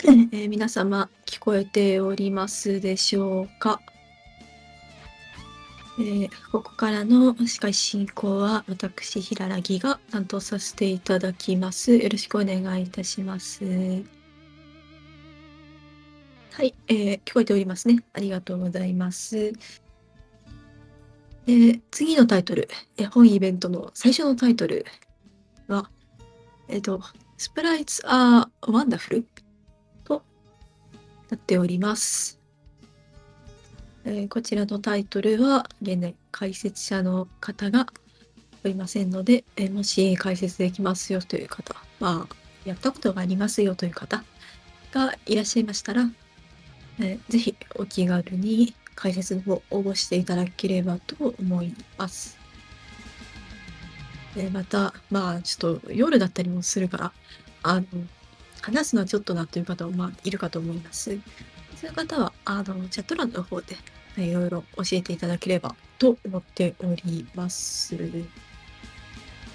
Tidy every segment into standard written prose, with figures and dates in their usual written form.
皆様聞こえておりますでしょうか。ここからの司会進行は私、平良が担当させていただきます。よろしくお願いいたします。はい、聞こえておりますね。ありがとうございます。次のタイトル、本イベントの最初のタイトルは、Sprites are wonderful となっております。こちらのタイトルは現在解説者の方がおりませんので、もし解説できますよという方、やったことがありますよという方がいらっしゃいましたら、ぜひお気軽に解説の方応募していただければと思います。また、ちょっと夜だったりもするから、話すのはちょっとなという方も、いるかと思います。そういう方は、チャット欄の方で、いろいろ教えていただければと思っております。よ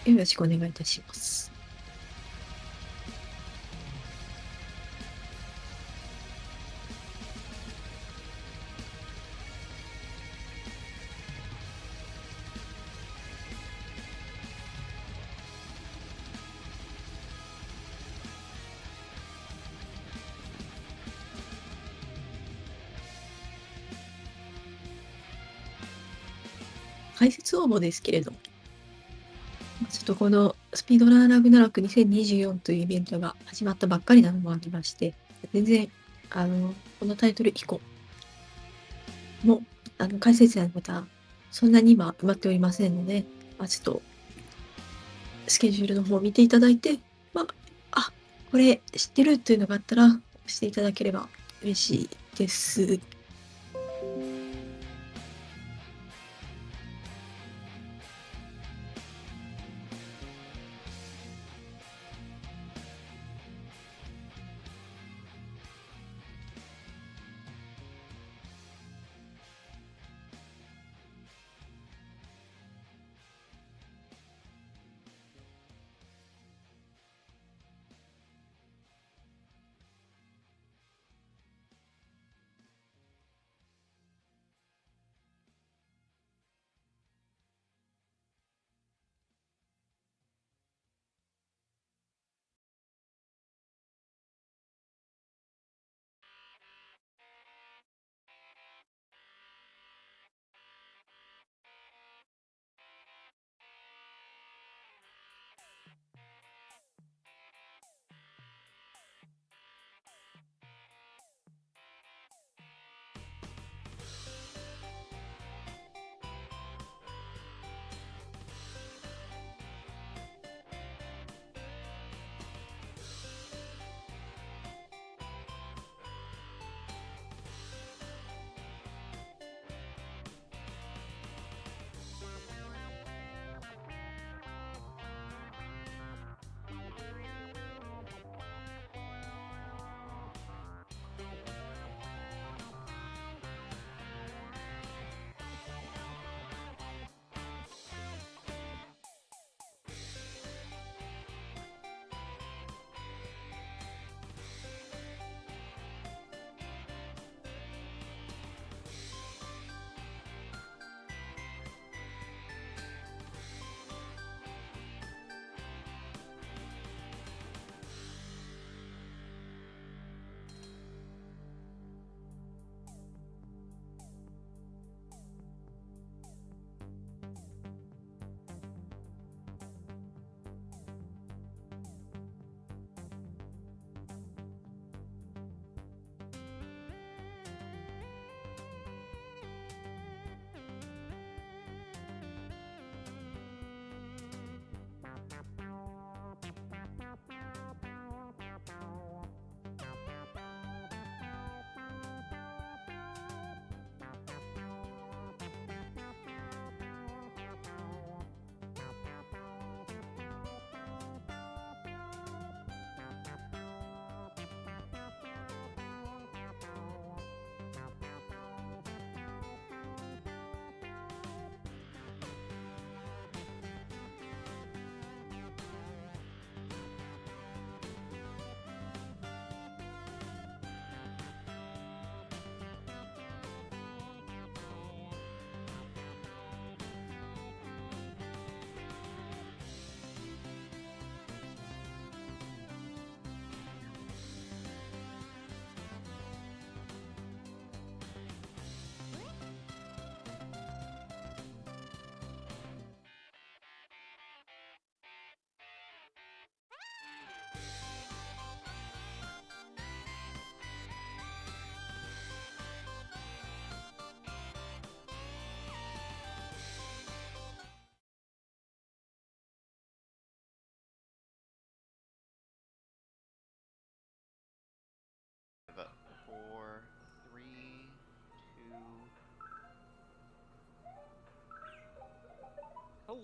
ろしくお願いいたします。解説応募ですけれども、ちょっとこのスピードランラグナロク2024というイベントが始まったばっかりなのもありまして、全然、このタイトル以降も、解説者の方、そんなに今埋まっておりませんので、ちょっと、スケジュールの方を見ていただいて、これ知ってるというのがあったら、押していただければ嬉しいです。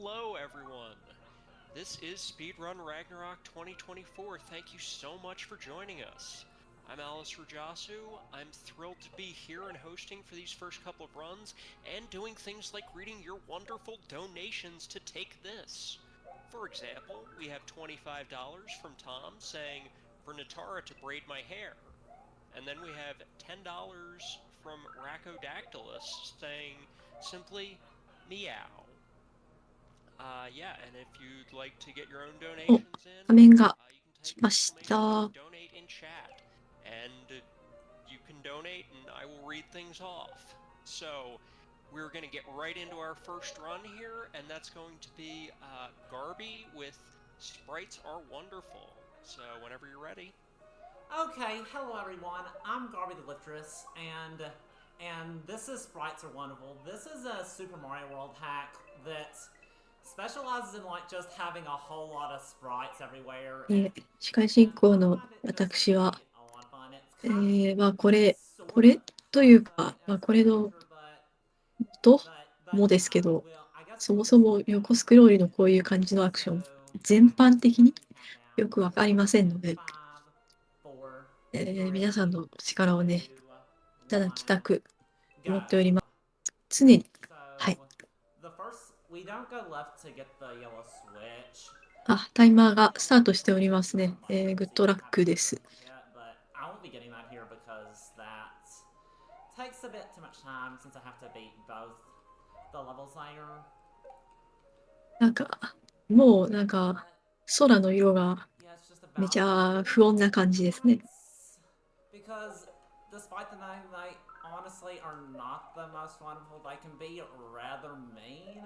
Hello, everyone. This is Speedrun Ragnarok 2024. Thank you so much for joining us. I'm Alice Rajasu. I'm thrilled to be here and hosting for these first couple of runs and doing things like reading your wonderful donations to take this. For example, we have $25 from Tom saying, for Natara to braid my hair. And then we have $10 from Racodactylus saying simply, meow. Yeah, and if you'd like to get your own お、 donations in, 画面が you can 来 type ま the し exclamation た。 donate in chat, and you can donate and I will read things off. So, we're going to get right into our first run here, and that's going to be garbi with Sprites Are Wonderful. So, whenever you're ready. Okay, hello everyone. I'm Garbi the Liftress, and this is Sprites Are Wonderful. This is a Super Mario World hack that specializes in like just having a whole lot of sprites everywhere. 司会進行の私は、まあこれというか、まあこれの元もですけど、そもそも横スクロールのこういう感じのアクション、全般的によくわかりませんので、皆さんの力をね、いただきたく思っております。常に。はい。あ、タイマーがスタートしておりますね。グッドラックです。なんか、もうなんか、空の色がめちゃ不穏な感じですね。Despite the name, they honestly are not the most wonderful. They can be rather mean,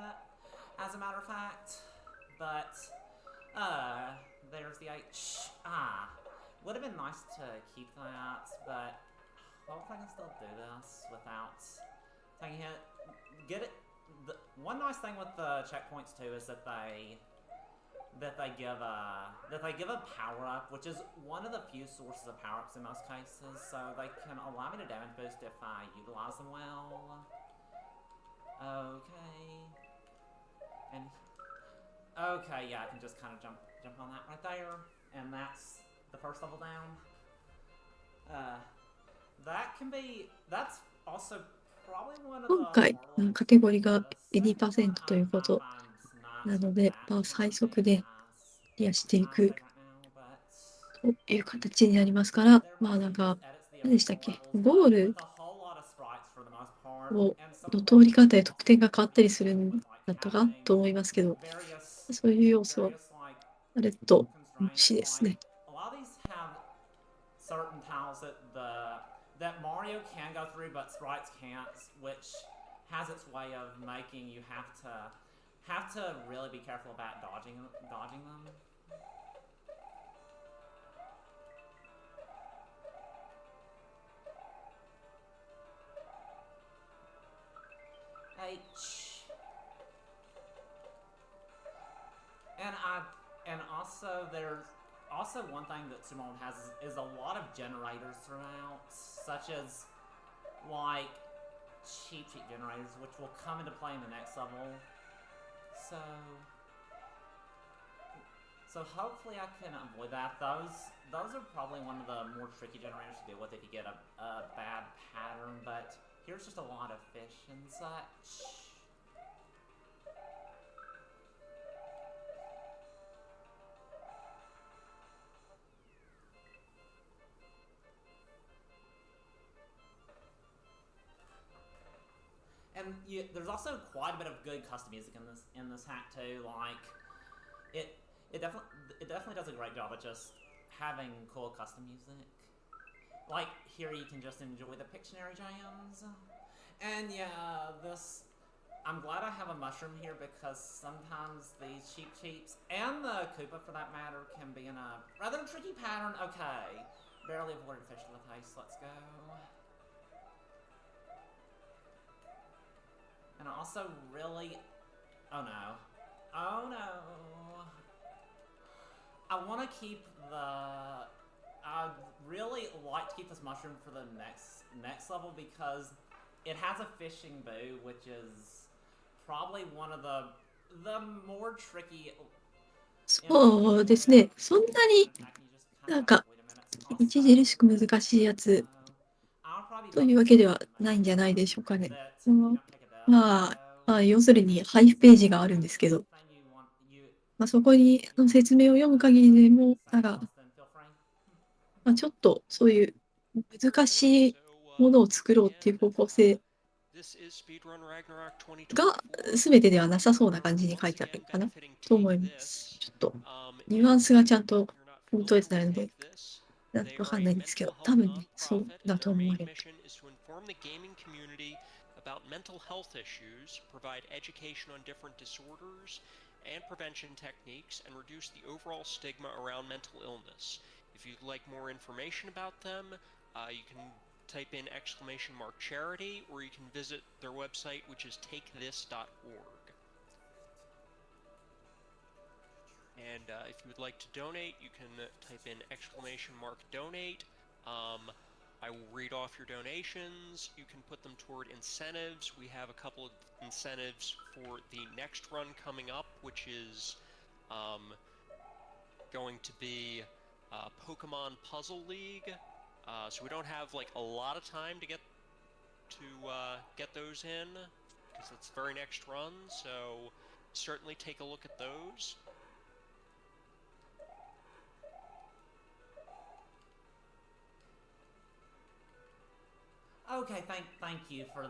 as a matter of fact. But, there's the H. Would have been nice to keep that, but hopefully I can still do this without taking a hit. Get it? One nice thing with the checkpoints too is that they give a power up, which is one of the few sources of power ups in most cases. So they can allow me to damage boost if I utilize them well. Okay, yeah, I can just kind of jump on that right there, and that's the first level down. That's also probably one of the 今回カテゴリが 80% ということなので、まあ、最速でクリアしていくという形になりますから、まあなんか、何でしたっけ、ゴールの通り方で得点が変わったりするんだったかと思いますけど、そういう要素はあると欲しいですね。Certain tiles that Mario can go through, but Sprites can't, which has its way of making you have to really be careful about dodging them. H. And also there's also one thing that Summon has is a lot of generators throughout, such as like cheap generators, which will come into play in the next level. So hopefully I can avoid that. Those are probably one of the more tricky generators to deal with if you get a bad pattern, but here's just a lot of fish and such. And there's also quite a bit of good custom music in this hack too. Like it definitely does a great job at just having cool custom music. Like here you can just enjoy the Pictionary jams. And yeah, I'm glad I have a mushroom here because sometimes these cheap cheeps and the Koopa for that matter can be in a rather tricky pattern. Okay, barely avoided fish with haste. Let's go. And also really... Oh no. I want to keep the... I'd really like to keep this mushroom for the next level because it has a fishing boo, which is probably one of the the more tricky. そうですね。そんなになんか著しく難しいやつというわけではないんじゃないでしょうかね。要するに配布ページがあるんですけど、そこにの説明を読む限りでも、ちょっとそういう難しいものを作ろうっていう方向性が全てではなさそうな感じに書いてあるかなと思います。ちょっとニュアンスがちゃんと読み取れてないので、なんわかんないんですけど、多分ね、そうだと思われる。About mental health issues, provide education on different disorders and prevention techniques, and reduce the overall stigma around mental illness. If you'd like more information about them, you can type in !charity, or you can visit their website, which is takethis.org. And if you would like to donate, you can type in !donate. I will read off your donations. You can put them toward incentives. We have a couple of incentives for the next run coming up, which is going to be Pokemon Puzzle League. So we don't have like a lot of time to get those in, because it's the very next run. So certainly take a look at those. Okay, thank you for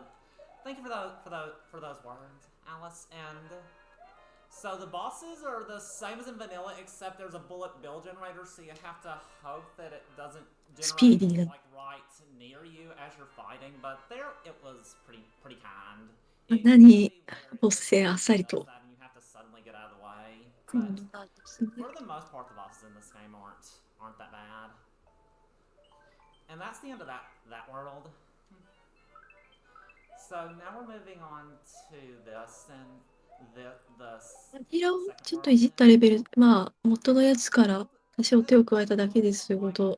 those words, Alice. And so the bosses are the same as in vanilla, except there's a bullet bill generator, so you have to hope that it doesn't generate like right near you as you're fighting. But there, it was pretty kind. 何ボス戦あっさりと。And you have to suddenly get out of the way. But for the most part, the bosses in this game aren't that bad. And that's the end of that world. So now we're moving on to this and the こちらをちょっといじったレベル、元のやつから多少手を加えただけですということ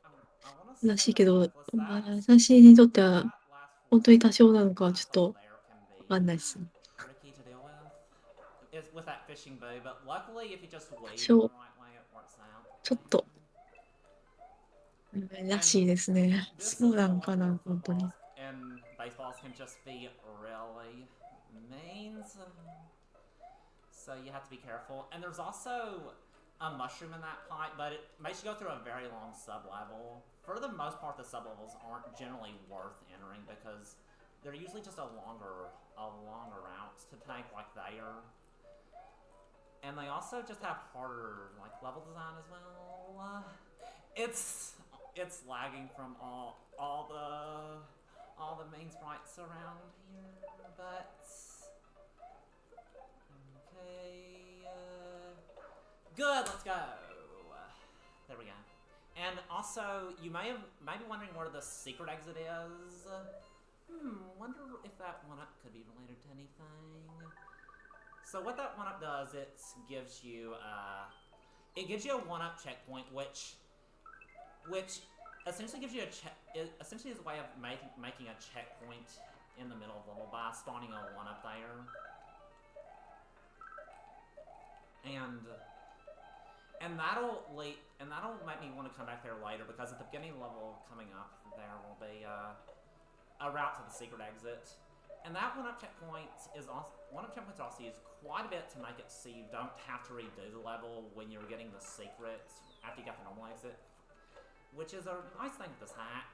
らしいけど、私にとっては本当に多少なのかはちょっとわかんないですね。多少、ちょっと、らしいですね。そうなのかな、本当に。And baseballs can just be really mean. So you have to be careful. And there's also a mushroom in that pipe, but it makes you go through a very long sub-level. For the most part, the sub-levels aren't generally worth entering because they're usually just a longer route to take, like there. And they also just have harder like level design as well. It's lagging from all the main sprites around here, but okay. Good, let's go. There we go. And also, you may be wondering where the secret exit is. Wonder if that 1-up could be related to anything. So what that 1-up does, it gives you a 1-up checkpoint, which essentially gives you essentially is a way of making a checkpoint in the middle of the level by spawning a 1-up there. And that'll make me want to come back there later, because at the beginning of the level coming up there will be a route to the secret exit. And that 1-up checkpoint is also 1-up checkpoints are also used quite a bit to make it so you don't have to redo the level when you're getting the secret after you got the normal exit, which is a nice thing with this hack.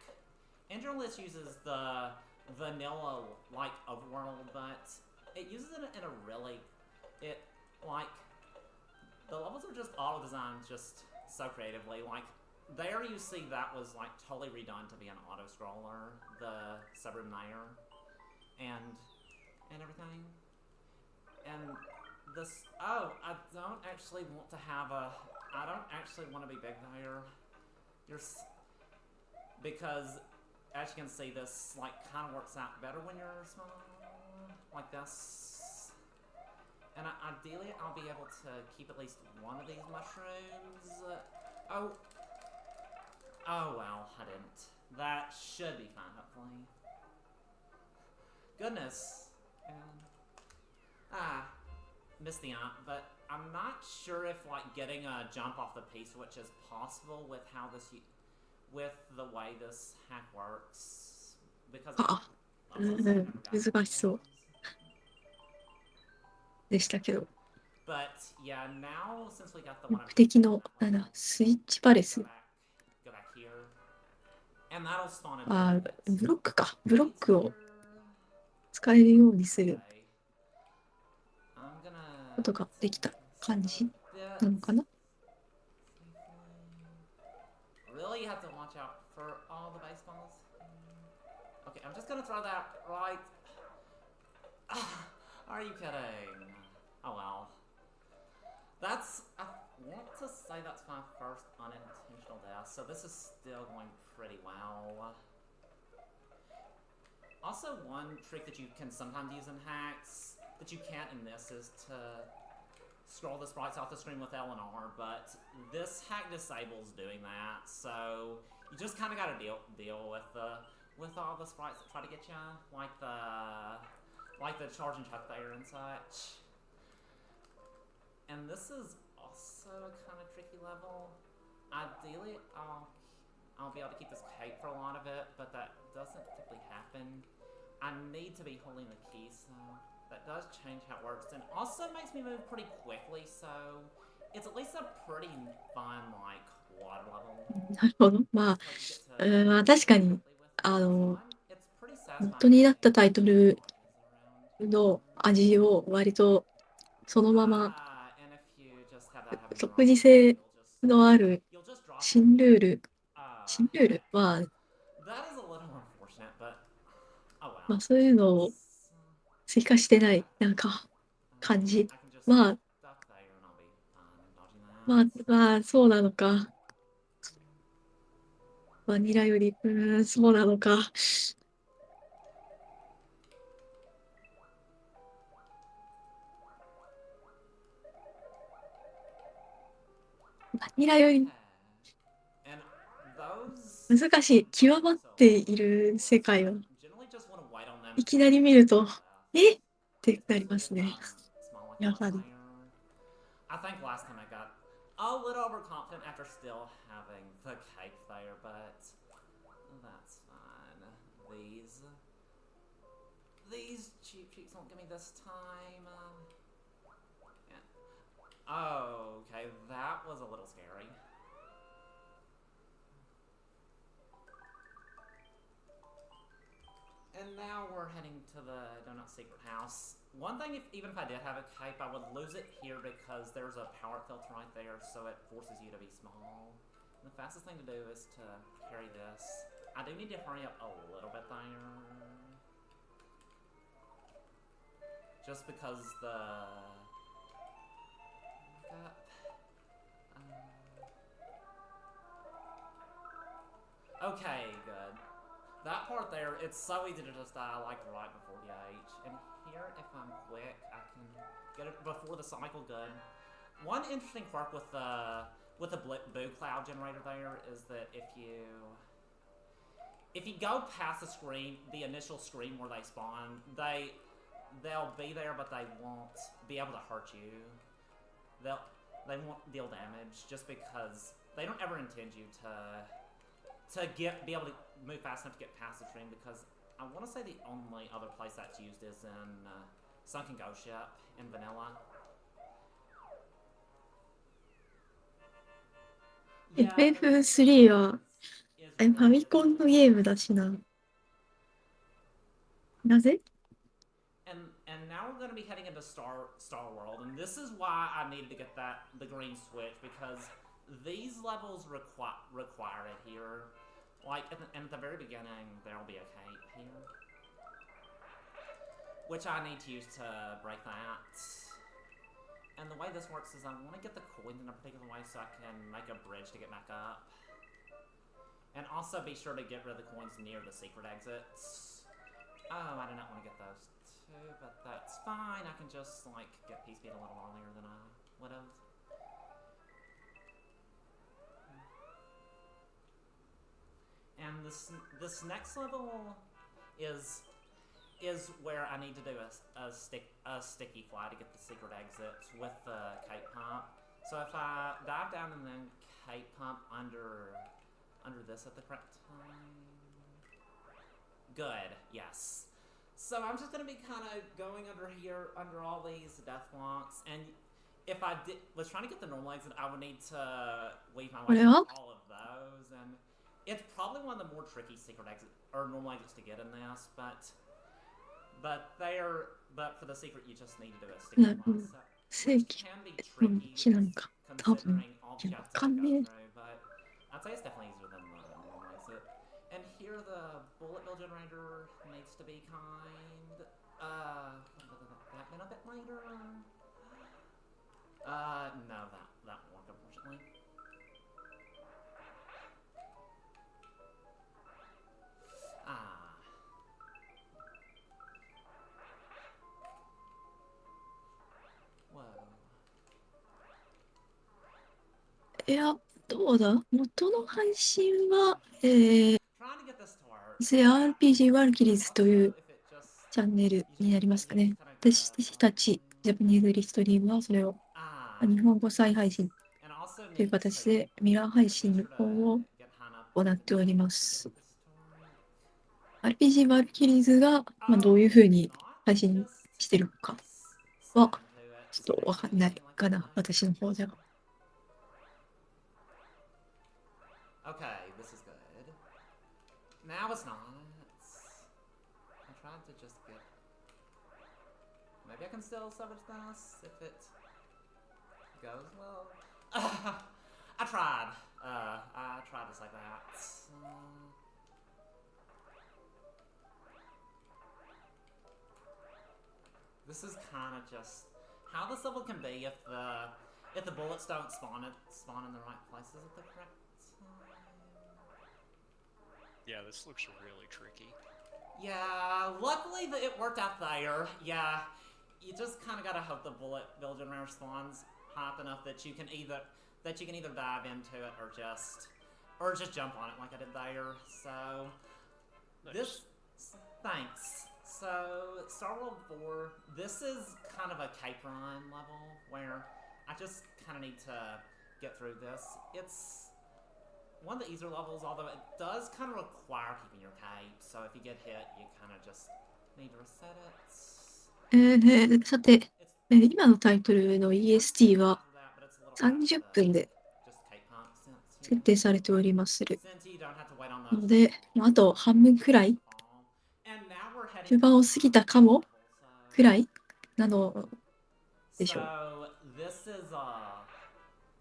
In general, this uses the vanilla like overworld, but it uses it in a really the levels are just auto-designed just so creatively. Like, there you see that was, like, totally redone to be an auto-scroller, the subroom there, and everything. And this, I don't actually want to be big there. Because, as you can see, this, like, kind of works out better when you're small, like this. And ideally, I'll be able to keep at least one of these mushrooms. Oh well, I didn't. That should be fine, hopefully. Goodness. missed the but I'm not sure if like getting a jump off the P switch is possible with how this with the way this hack works because あ、I've never gotten 難しそう one of those. でしたけど。 But yeah, now since we got the 目 one I'm 的の、スイッチパレ go ス back here. And that'll spawn in は、 minutes. ブロックか。ブロッ Speeds クを here. 使えるようにする Okay. I'm gonna ことができた感じ a な bit. のかな。 Really, you have to watch out for all the baseballs. Okay, I'm just gonna throw that right. Are you kidding? Oh well. That's. I want to say that's my first unintentional death, so this is still going pretty well. Also, one trick that you can sometimes use in hacks that you can't in this is to scroll the sprites off the screen with L and R, but this hack disables doing that, so you just kind of gotta deal with all the sprites that try to get you, like the charge and chuck there and such. And this is also a kind of tricky level. Ideally, I'll be able to keep this cape for a lot of it, but that doesn't typically happen. I need to be holding the key, so that does change how it works, and also makes me move pretty quickly, so it's at least a pretty fun, like, water level. なるほど。まあ、 Because you get to まあ確かに、 with it. It's pretty 元 satisfying に to なったタイ hit トル around. の味を割とそのまま And if you just have that happen 即時性のある you'll just drop 新ルール、新ルールは、 that is a little unfortunate, but oh まあ well. そういうのを追加してない、なんか、感じ。 I can just まあ、 duck there and I'll be fine dodging that. まあ、そうなのか。バニラより、そうなのか。バニラより And those 難しい。極まっている世界を generally just want to wait on them. いきなり見ると、えってなりますね。 Small like やはり。 there. I think last time I got a little overconfident after still having the cape there, but that's fine. These cheap cheeks won't give me this time. Yeah. Oh, okay, that was a little scary. And now we're heading to the Donut Secret House. One thing, even if I did have a cape, I would lose it here because there's a power filter right there, so it forces you to be small. And the fastest thing to do is to carry this. I do need to hurry up a little bit there. Just because the... Okay, good. That part there, it's so easy to just die like right before the H. And here, if I'm quick, I can get it before the cycle. Good. One interesting quirk with the boo cloud generator there is that if you go past the screen, the initial screen where they spawn, they'll be there, but they won't be able to hurt you. They won't deal damage just because they don't ever intend you to be able to move fast enough to get past the stream, because I want to say the only other place that's used is in Sunken Ghost Ship in vanilla. FF3 は、ファミコンのゲームだしな。なぜ？ And now we're going to be heading into Star World, and this is why I needed to get the green switch, because these levels require it here. Like, at the very beginning, there'll be a cape here, which I need to use to break that. And the way this works is I want to get the coins in a particular way so I can make a bridge to get back up. And also be sure to get rid of the coins near the secret exits. Oh, I did not want to get those too, but that's fine. I can just, like, get P-Speed a little earlier than I would have. And this next level is is where I need to do a sticky fly to get the secret exit with the cape pump. So if I dive down and then cape pump under this at the correct time. Good, yes. So I'm just gonna be kind of going under here, under all these death blocks, and if I was trying to get the normal exit, I would need to weave my way through all of those, and it's probably one of the more tricky secret exit or normal exits to get in this, but for the secret you just need to do a sticky fly, so, which can be tricky considering all the jets that I go through, but I'd say it's definitely easier than the normal exit. And here the bullet bill generator needs to be kind. That been a bit later? No, that won't work, unfortunately. Whoa. いや、どうだ元の配信は、RPG ワルキリーズというチャンネルになりますかね。私たちジャパニーズリストリームはそれを日本語再配信という形でミラー配信の方を行っております。RPG ワルキリーズが、どういうふうに配信してるかはちょっとわかんないかな、私の方では。Okay, this is good. Now it's not. I tried to just get... Maybe I can still salvage this if it goes well. I tried. I tried to say that. This is kind of just how this level can be if the bullets don't spawn in the right places at the correct time. Yeah, this looks really tricky. Yeah, luckily it worked out there. Yeah, you just kind of gotta hope the bullet bill generator spawns high up enough that you can either dive into it or just jump on it like I did there. So Nice. Thanks. So Star World 4, this is kind of a cape run level where I just kind of need to get through this. It's one of the easier levels, although it does kind of require keeping your cape, so if you get hit, you kind of just need to reset it. さて、今のタイトルの EST は30分で設定されておりますので、あと半分くらい終盤を過ぎたかもくらいなのでしょう。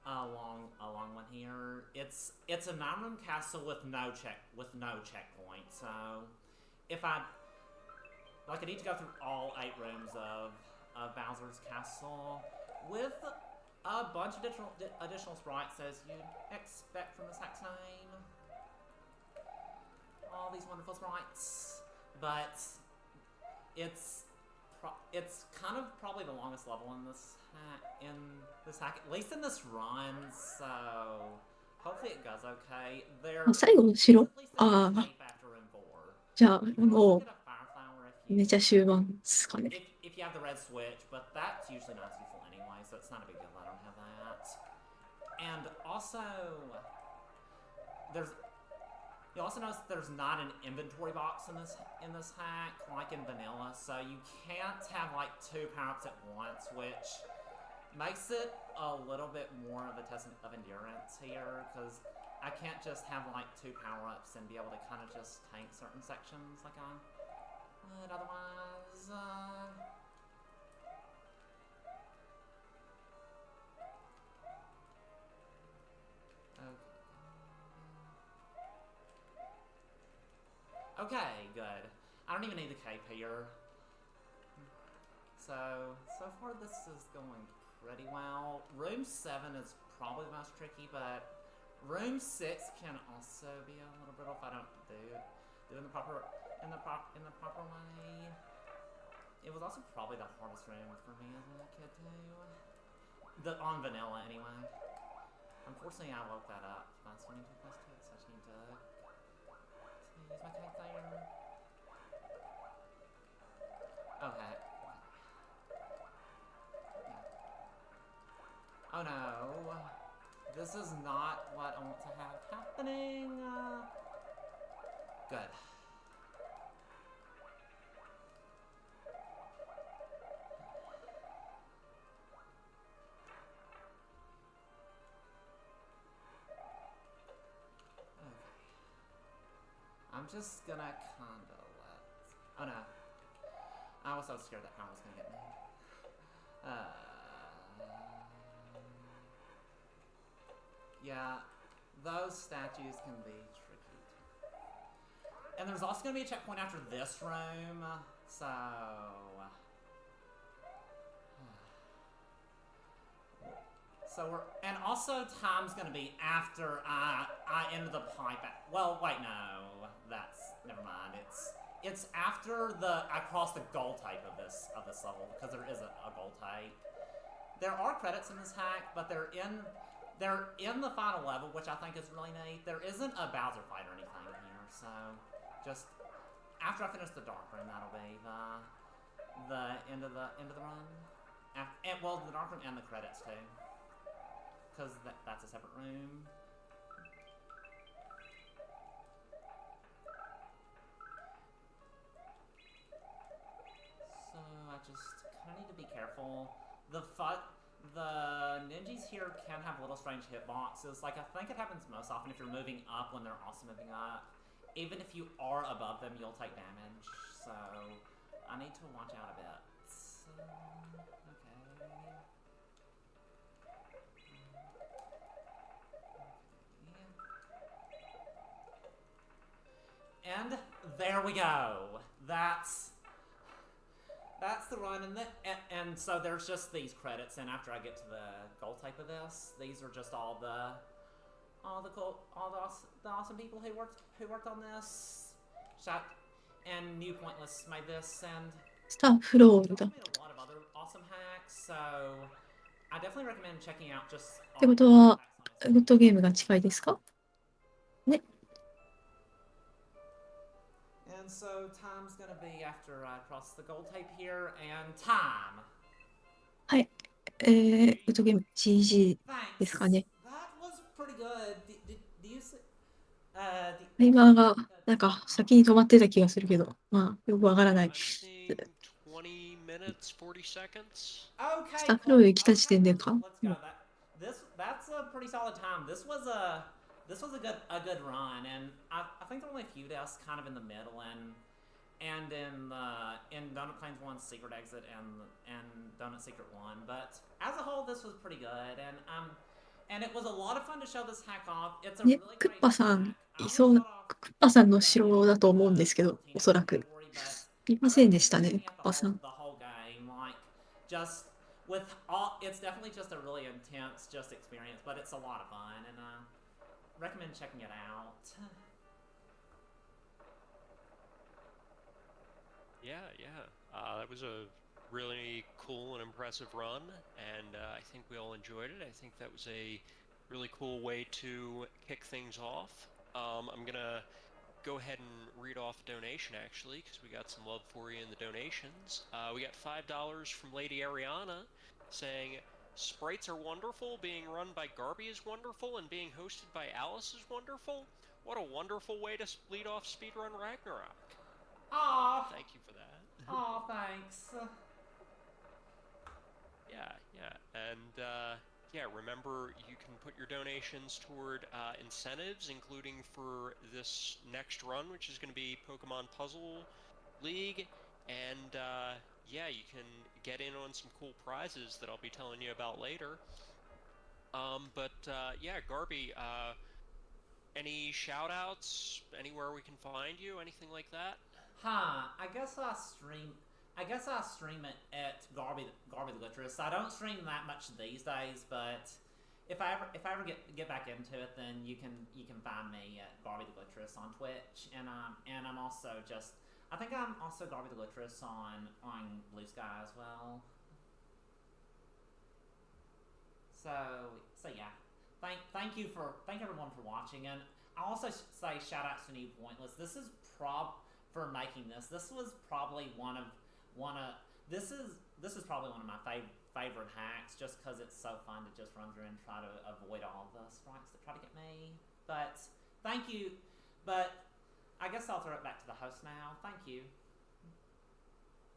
A long one here. It's a 9-room castle with no checkpoint. So if I need to go through all 8 rooms of Bowser's castle with a bunch of additional sprites as you'd expect from this hack game. All these wonderful sprites, but it's kind of probably the longest level in this hack, at least in this run, so hopefully it goes okay. 最後の城、じゃあもうめちゃ終盤ですかね。If you have the red switch, but that's usually not useful anyway, so it's not a big deal. I don't have that. And also, you also notice there's not an inventory box in this hack like in vanilla, so you can't have like 2 power-ups at once, which makes it a little bit more of a test of endurance here, because I can't just have like 2 power-ups and be able to kind of just tank certain sections like I would otherwise. Okay, good. I don't even need the cape here. So far this is going pretty well. Room 7 is probably the most tricky, but room 6 can also be a little brittle if I don't do it in the proper way. It was also probably the hardest room for me as a kid too. On vanilla anyway. Unfortunately I woke that up by swinging too close to it, so I just need to use my cape there. Oh heck. Oh no. This is not what I want to have happening. Good. I'm just gonna kinda let... Oh no. I was so scared that power was gonna get me. Yeah, those statues can be tricky. And there's also gonna be a checkpoint after this room, so... And also time's gonna be after I enter the pipe. Well, wait, no, never mind. It's after I cross the goal type of this level, because there is a goal type. There are credits in this hack, but they're in the final level, which I think is really neat. There isn't a Bowser fight or anything here, so just after I finish the dark room, that'll be the end of the run. Well, the dark room and the credits too. Because that's a separate room. So I just kind of need to be careful. The ninjas here can have little strange hitboxes. Like, I think it happens most often if you're moving up when they're also moving up. Even if you are above them, you'll take damage. So I need to watch out a bit. So, and there we go. That's the run, and so there's just these credits. And after I get to the goal type of this, these are just all the awesome people who worked on this. And New Pointless made this, and スタッフロールだ。 made a lot of other awesome hacks. So I definitely recommend checking out just. ってことは、グッドゲームが近いですかね。And so time's gonna be after I cross the goal tape here, and time. はい。グッドゲーム GG ですかね。That was pretty good. Do you see? タイマーがなんか先に止まってた気がするけど、まあよくわからない。 20 minutes, 40 seconds. Okay, スタッフロール来た時点でか。 Let's go. That's a pretty solid time. This was a good run, and I think there were only a few deaths kind of in the middle, and in Donut Plains 1's Secret Exit and Donut Secret 1, but as a whole this was pretty good, and it was a lot of fun to show this hack off. It's a ね、 really クッ great パさ hack. んいそうな、クッパさんの城だと思うんですけど、おそらく。いませんでしたね、クッパさん。 The whole game, like, just with all, it's definitely just a really intense experience, but it's a lot of fun, and recommend checking it out. Yeah. That was a really cool and impressive run, and I think we all enjoyed it. I think that was a really cool way to kick things off. I'm gonna go ahead and read off a donation, actually, because we got some love for you in the donations. We got $5 from Lady Ariana saying, Sprites are wonderful, being run by Garbi is wonderful, and being hosted by Alice is wonderful. What a wonderful way to lead off Speedrun Ragnarok. Aw. Thank you for that. Aw, thanks. Yeah. And, remember, you can put your donations toward incentives, including for this next run, which is going to be Pokemon Puzzle League. And, you can get in on some cool prizes that I'll be telling you about later. Garbi, any shout-outs? Anywhere we can find you? Anything like that? I guess I stream it at Garbi the Glitterist. I don't stream that much these days, but if I ever get back into it, then you can find me at Garbi the Glitterist on Twitch, and I'm also I think I'm also Garbi the Glitterist on Blue Sky as well. So yeah, thank everyone for watching, and I'll also say shout outs to New Pointless. This is for making this. This was probably one of This is probably one of my favorite hacks, just because it's so fun to just run through and try to avoid all the sprites that try to get me. But thank you. But I guess I'll throw it back to the host now. Thank you.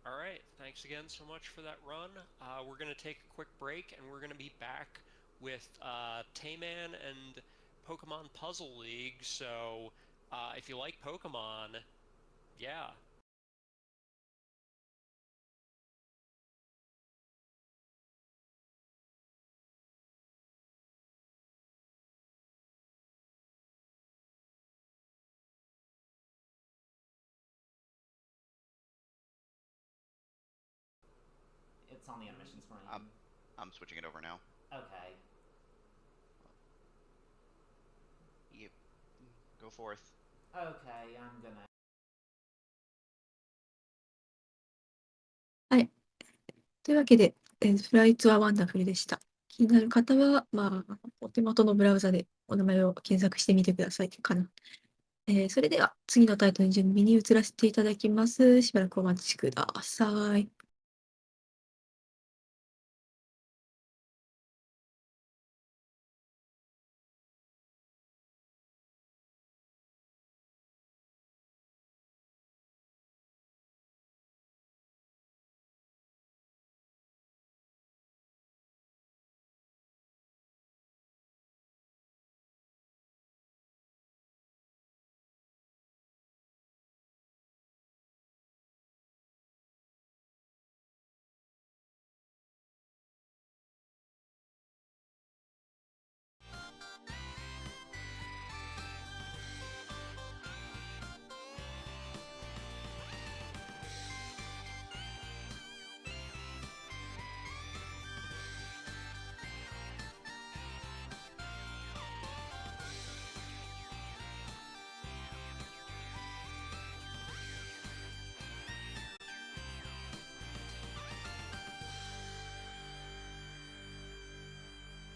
All right, thanks again so much for that run. We're going to take a quick break, and we're going to be back with Tayman and Pokemon Puzzle League. So if you like Pokemon, yeah. It's on the animation screen. I'm switching it over now. Okay. Yep. Go forth. Okay, I'm gonna. はい。というわけで、スプライツはワンダフルでした。気になる方は、お手元のブラウザでお名前を検索してみてくださいかな。それでは次のタイトルの準備に移らせていただきます。しばらくお待ちください。